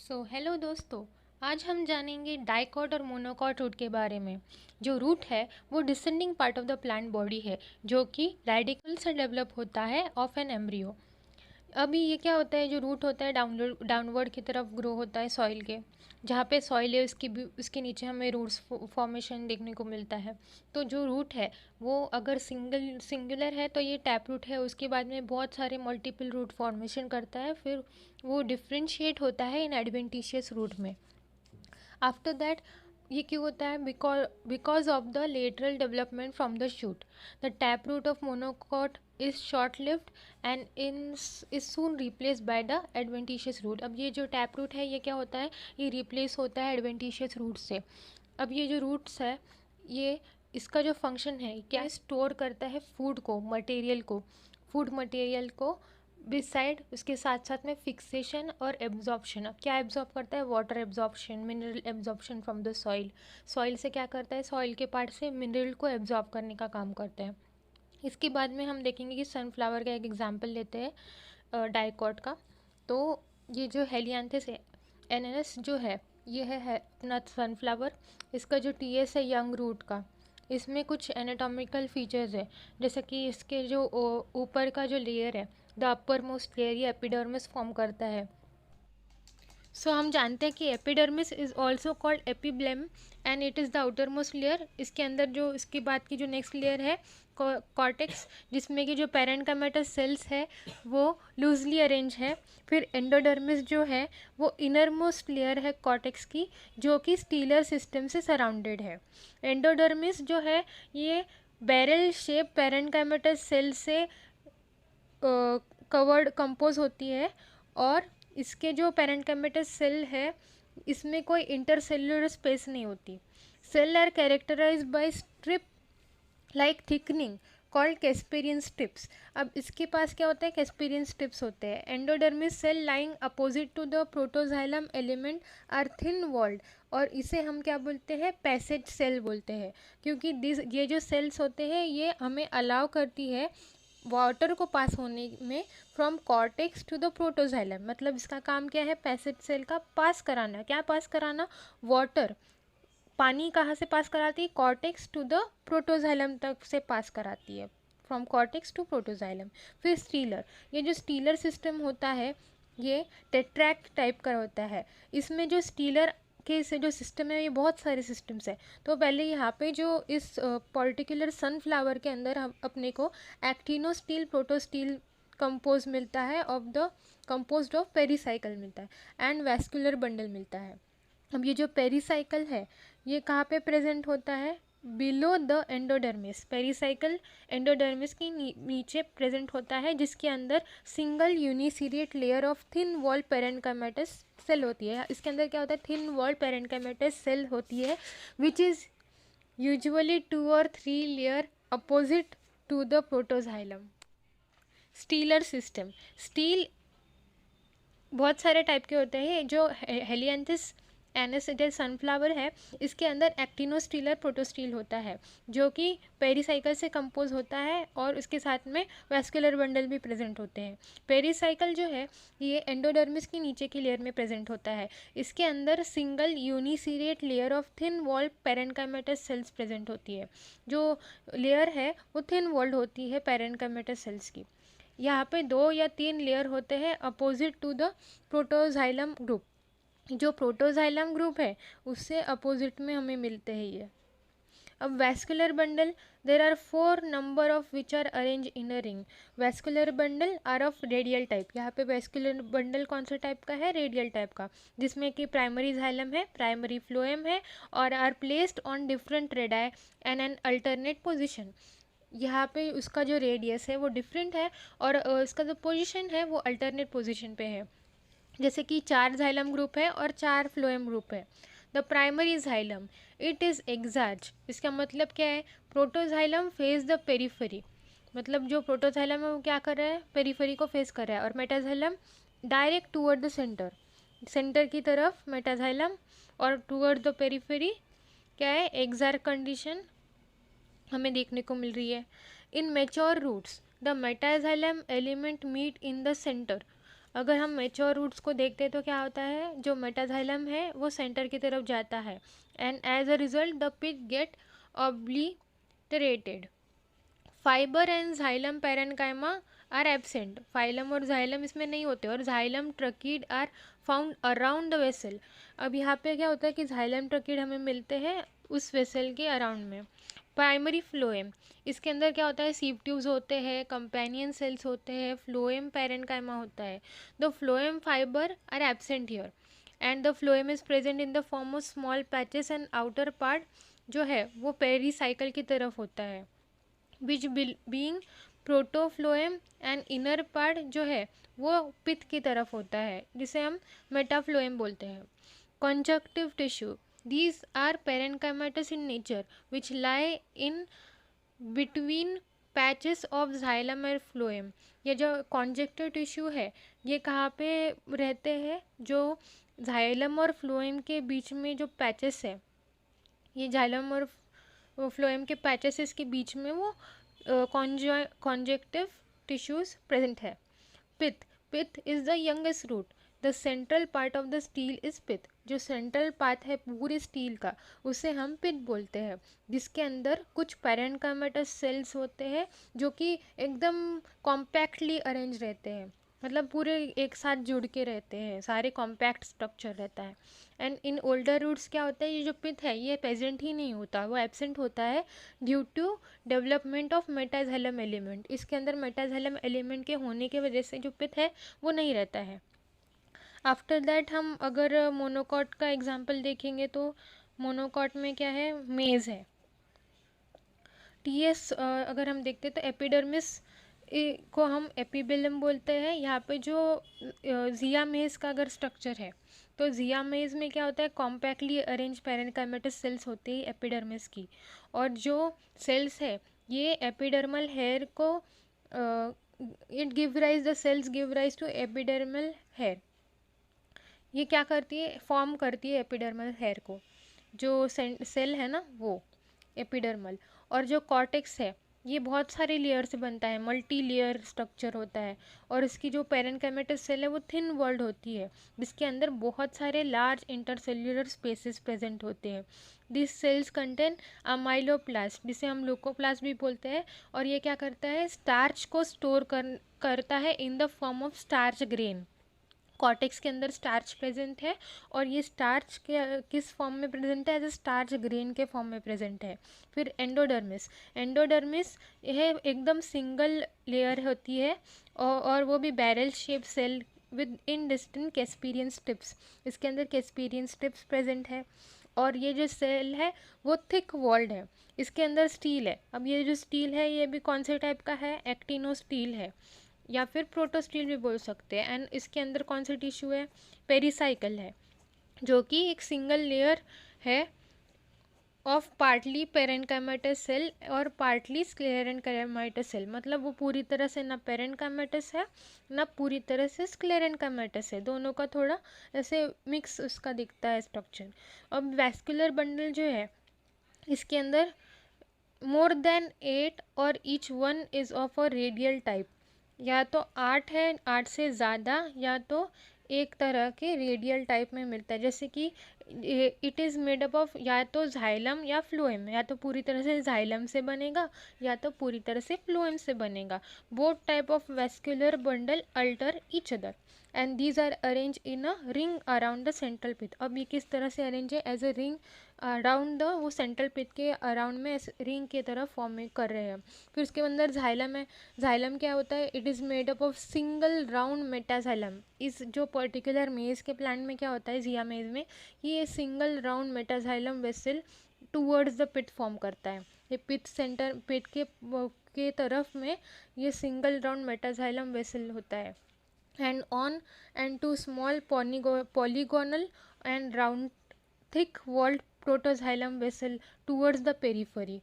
Hello दोस्तों। आज हम जानेंगे डाइकॉट और मोनोकॉट रूट के बारे में। जो रूट है वो descending part of the plant body है जो कि रेडिकल से डेवलप होता है ऑफ एन एम्ब्रियो। अभी ये क्या होता है, जो रूट होता है डाउनवर्ड की तरफ ग्रो होता है सॉइल के। जहाँ पे सॉइल है उसके नीचे हमें रूट्स फॉर्मेशन देखने को मिलता है। तो जो रूट है वो अगर सिंगुलर है तो ये टैप रूट है, उसके बाद में बहुत सारे मल्टीपल रूट फॉर्मेशन करता है, फिर वो डिफ्रेंशिएट होता है इन एडवेंटिशियस रूट में। आफ्टर दैट ये क्यों होता है? Because of the lateral development from the shoot. The tap root of monocot is short lived and is soon replace by the adventitious root. अब ये जो टैप रूट है ये क्या होता है, ये रिप्लेस होता है एडवेंटिशियस रूट से। अब ये जो रूट्स है ये इसका जो फंक्शन है क्या, स्टोर करता है फूड मटेरियल को बिसाइड उसके साथ साथ में फिक्सेशन और एब्जॉर्प्शन। अब क्या एब्जॉर्ब करता है? Water absorption, mineral absorption from the soil. Soil से क्या करता है, सॉइल के पार्ट से मिनरल को एब्जॉर्ब करने का काम करता है। इसके बाद में हम देखेंगे कि सनफ्लावर का एक एग्जांपल लेते हैं डाइकॉट का। तो ये जो हेलियांथस है एनएनएस जो है ये है अपना सनफ्लावर। इसका जो टीएस है यंग रूट का, इसमें कुछ एनाटॉमिकल फीचर्स है, जैसे कि इसके जो ऊपर का जो लेयर है, द अपर मोस्ट लेयर, ये एपिडर्मिस फॉर्म करता है। हम जानते हैं कि epidermis is also called epiblem and it is the outermost layer. इसके अंदर जो इसके बाद की जो नेक्स्ट लेयर है कॉर्टेक्स, जिसमें कि जो पैरेन्काइमेटस सेल्स है वो लूजली अरेंज है। फिर एंडोडर्मिस जो है वो इनर मोस्ट लेयर है कॉर्टेक्स की, जो कि स्टीलर सिस्टम से सराउंडेड है। एंडोडर्मिस जो है ये बैरल शेप पैरेन्काइमेटस सेल से कवर्ड कंपोज होती है, और इसके जो पैरेन्काइमेटस सेल है इसमें कोई इंटरसेल्युलर स्पेस नहीं होती। Cell are characterised by strip like thickening called Casparian strips. अब इसके पास क्या होता है, कैस्पेरियन स्ट्रिप्स होते हैं। Endodermis cell lying opposite to the protoxylem element are thin walled, और इसे हम क्या बोलते हैं, पैसेज सेल बोलते हैं, क्योंकि ये जो सेल्स होते हैं ये हमें अलाउ करती है वाटर को पास होने में from cortex to the protoxylem. मतलब इसका काम क्या है, पैसेज सेल का पास कराना। क्या पास कराना? वाटर। पानी कहाँ से पास कराती है? कॉर्टेक्स टू द प्रोटोजाइलम तक से पास कराती है, फ्रॉम कॉर्टेक्स टू प्रोटोजाइलम। फिर स्टीलर, ये जो स्टीलर सिस्टम होता है ये टेट्रैक्ट टाइप का होता है। इसमें जो स्टीलर के से जो सिस्टम है ये बहुत सारे सिस्टम्स है। तो पहले यहाँ पे जो इस पर्टिकुलर सनफ्लावर के अंदर हम अपने को एक्टिनोस्टील प्रोटोस्टील कंपोज मिलता है of the composed of pericycle मिलता है एंड वैस्कुलर बंडल मिलता है। अब ये जो पेरीसाइकिल है ये कहाँ पे प्रेजेंट होता है? Below the endodermis. Pericycle endodermis की नीचे प्रेजेंट होता है, जिसके अंदर single uniseriate layer of thin wall parenchymatous cell होती है। इसके अंदर क्या होता है, थिन वॉल पेरेन्काइमेटस सेल होती है which is usually 2 or 3 layer opposite to the protoxylem. Stelar system, stele बहुत सारे टाइप के होते हैं। जो हेलियांथस एनस जो सनफ्लावर है इसके अंदर एक्टिनोस्टीलर प्रोटोस्टील होता है, जो कि पेरीसाइकिल से कंपोज होता है, और उसके साथ में वैस्कुलर बंडल भी प्रेजेंट होते हैं। पेरीसाइकिल जो है ये एंडोडर्मिस की नीचे की लेयर में प्रेजेंट होता है। इसके अंदर single uniseriate layer of thin walled parenchymatous cells present होती है। जो लेयर है वो थिन वॉल्ड होती है पेरेन्काइमेटस सेल्स की। यहाँ पे 2 या 3 लेयर होते हैं opposite to the protoxylem group. जो प्रोटोजाइलम ग्रुप है उससे अपोजिट में हमें मिलते हैं ये। अब vascular bundle, there are 4 number of which are arrange in a ring. Vascular bundle are of radial type. यहाँ पे वैस्कुलर बंडल कौन सा टाइप का है? रेडियल टाइप का, जिसमें कि प्राइमरी जाइलम है, प्राइमरी फ्लोएम है, और are placed on different radii and an alternate position. यहाँ पे उसका जो रेडियस है वो डिफरेंट है, और इसका जो पोजीशन है वो अल्टरनेट पोजीशन पे है। जैसे कि 4 जाइलम ग्रुप है और 4 फ्लोएम ग्रुप है। The primary xylem it is exarch. इसका मतलब क्या है? Protoxylem face the periphery. मतलब जो प्रोटोजाइलम है वो क्या कर रहा है? पेरीफेरी को फेस कर रहा है। और metaxylem direct toward the centre, centre की तरफ मेटाजाइलम, और टूवर्ड द पेरीफेरी क्या है? एग्जार्क कंडीशन हमें देखने को मिल रही है। In mature roots the metaxylem element meet in the centre. अगर हम मेच्योर रूट्स को देखते हैं तो क्या होता है, जो मेटाजाइलम है वो सेंटर की तरफ जाता है and as a result the pith get obliterated. Fibre and xylem parenchyma are absent. फाइलम और जाइलम इसमें नहीं होते और xylem tracheid are found around the vessel. अब यहाँ पे क्या होता है कि जाइलम ट्रकीड हमें मिलते हैं उस वेसल के अराउंड में। प्राइमरी फ्लोएम, इसके अंदर क्या होता है, सीव ट्यूब्स होते हैं, कंपेनियन सेल्स होते हैं, फ्लोएम पैरेन्काइमा होता है। The phloem fibre are absent here and the phloem is present in the form of small patches and outer part जो है वो पेरीसाइकिल की तरफ होता है, which being protophloem and inner part जो है वो पित्त की तरफ होता है, जिसे हम मेटाफ्लोएम बोलते हैं। Conjunctive tissue, these are parenchymatous in nature which lie in between patches of xylem और फ्लोएम। ये जो कॉन्जेक्टिव टिश्यू है ये कहाँ पे रहते हैं, जो जाइलम और फ्लोएम के बीच में जो पैचेस है, ये जाइलम और फ्लोएम के पैचेस के बीच में वो कॉन्जेक्टिव टिश्यूज प्रेजेंट है। Pith, pith is the youngest root, the central part of the stele is pith. जो सेंट्रल पार्ट है पूरे स्टील का उसे हम पिथ बोलते हैं, जिसके अंदर कुछ पैरेन्काइमेटस सेल्स होते हैं जो कि एकदम कॉम्पैक्टली अरेंज रहते हैं, मतलब पूरे एक साथ जुड़ के रहते हैं, सारे कॉम्पैक्ट स्ट्रक्चर रहता है। एंड इन ओल्डर रूट्स क्या होता है, ये जो पिथ है ये प्रेजेंट ही नहीं होता, वो एब्सेंट होता है due to development of metaxylem element. इसके अंदर मेटाजाइलम एलिमेंट के होने की वजह से जो पिथ है वो नहीं रहता है। आफ्टर दैट हम अगर मोनोकॉट का एग्जाम्पल देखेंगे तो मोनोकॉट में क्या है, मेज है। टीएस अगर हम देखते हैं तो एपिडर्मिस को हम एपिबेलम बोलते हैं। यहाँ पे जो जिया मेज का अगर स्ट्रक्चर है तो जिया मेज में क्या होता है, कॉम्पैक्टली अरेंज पैरेन्काइमेटस सेल्स होती है एपिडर्मिस की, और जो सेल्स है ये एपिडर्मल हेयर को it give rise, the cells give rise to epidermal hair. ये क्या करती है, फॉर्म करती है एपिडर्मल हेयर को, जो सेल है ना वो एपिडर्मल। और जो कॉर्टेक्स है ये बहुत सारे लेयर से बनता है, मल्टी लेयर स्ट्रक्चर होता है, और इसकी जो पैरेन्काइमेटस सेल है वो थिन वॉल्ड होती है, जिसके अंदर बहुत सारे लार्ज इंटरसेल्युलर स्पेसेस प्रेजेंट होते हैं। दिस सेल्स कंटेन अमाइलोप्लास्ट, जिसे हम ल्यूकोप्लास्ट भी बोलते हैं, और ये क्या करता है, स्टार्च को स्टोर करता है इन the form of starch grain. Cortex के अंदर स्टार्च प्रेजेंट है और ये स्टार्च के किस फॉर्म में प्रेजेंट है, एज ए स्टार्च ग्रेन के फॉर्म में प्रेजेंट है। फिर एंडोडर्मिस, एंडोडर्मिस यह एकदम सिंगल लेयर होती है और वो भी barrel shape cell within distant casparian tips. इसके अंदर कैस्पीरियन टिप्स प्रेजेंट है और ये जो सेल है वो थिक वॉल्ड है। इसके अंदर स्टील है। अब ये जो स्टील है ये भी कौन से टाइप का है, एक्टिनो स्टील है या फिर प्रोटोस्टील भी बोल सकते हैं। एंड इसके अंदर कौन सा टिश्यू है, पेरिसाइकल है, जो कि एक सिंगल लेयर है ऑफ पार्टली पेरेन्काइमेटस सेल और पार्टली स्क्लेरेन्काइमेटस सेल। मतलब वो पूरी तरह से ना पेरेन्काइमेटस है ना पूरी तरह से स्क्लेरेन्काइमेटस है, दोनों का थोड़ा ऐसे मिक्स उसका दिखता है स्ट्रक्चर। अब वैस्कुलर बंडल जो है इसके अंदर मोर देन 8 और each one is of a radial type, या तो 8 है, 8 से ज़्यादा, या तो एक तरह के रेडियल टाइप में मिलता है। जैसे कि it is made up of या तो जाइलम या फ्लोएम, या तो पूरी तरह से जाइलम से बनेगा या तो पूरी तरह से फ्लोएम से बनेगा। Both type of vascular bundle alter each other and these are arrange in a ring around the central pith. अब ये किस तरह से अरेंज है, as a ring around the, वो सेंट्रल पिथ के अराउंड में रिंग की तरह फॉर्म कर रहे हैं। फिर उसके अंदर जाइलम है। जाइलम क्या होता है, it is made up of single round metaxylem. इस जो पर्टिकुलर मेज के प्लांट में क्या होता है, जिया मेज में, ये single round metaxylem vessel towards the pith form करता है। ये पिथ सेंटर, पिथ के तरफ में ये सिंगल राउंड मेटाजाइलम वेसल होता है। And on and two small polygonal and round thick walled protoxylem vessel towards the periphery.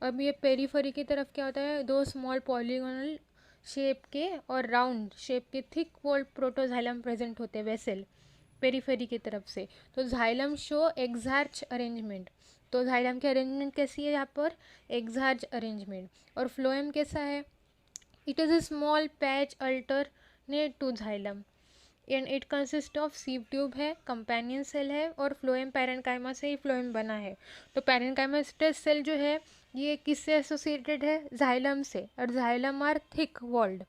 अब ये पेरीफरी की तरफ क्या होता है, दो स्मॉल पॉलीगोनल शेप के और राउंड शेप के थिक वॉल्ड प्रोटोजाइलम प्रेजेंट होते हैं वेसल पेरीफेरी की तरफ से। तो जाइलम शो एक्सार्च अरेंजमेंट। तो जाइलम की अरेंजमेंट कैसी है यहाँ पर, एक्सार्च अरेंजमेंट। और फ्लोएम कैसा है, it is a small patch alternate to xylem. And it consist of sieve tube है, कंपेनियन सेल है और फ्लोएम पैरेन्काइमा से ही फ्लोएम बना है। तो पैरेन्काइमोस्टेस सेल जो है ये किससे एसोसिएटेड है, जाइलम से, और जाइलम आर थिक वॉल्ड।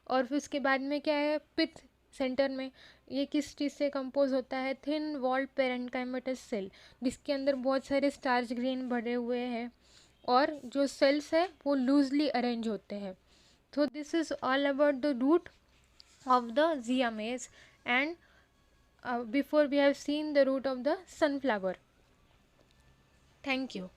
और फिर उसके बाद में क्या है, पिथ सेंटर में, ये किस चीज़ से कंपोज होता है, थिन वॉल्ड पैरेन्काइमेटस सेल, जिसके अंदर बहुत सारे स्टार्च ग्रेन भरे हुए हैं और जो सेल्स है वो लूजली अरेंज होते हैं। So this is all about the root of the zea mays, and before we have seen the root of the sunflower. Thank you.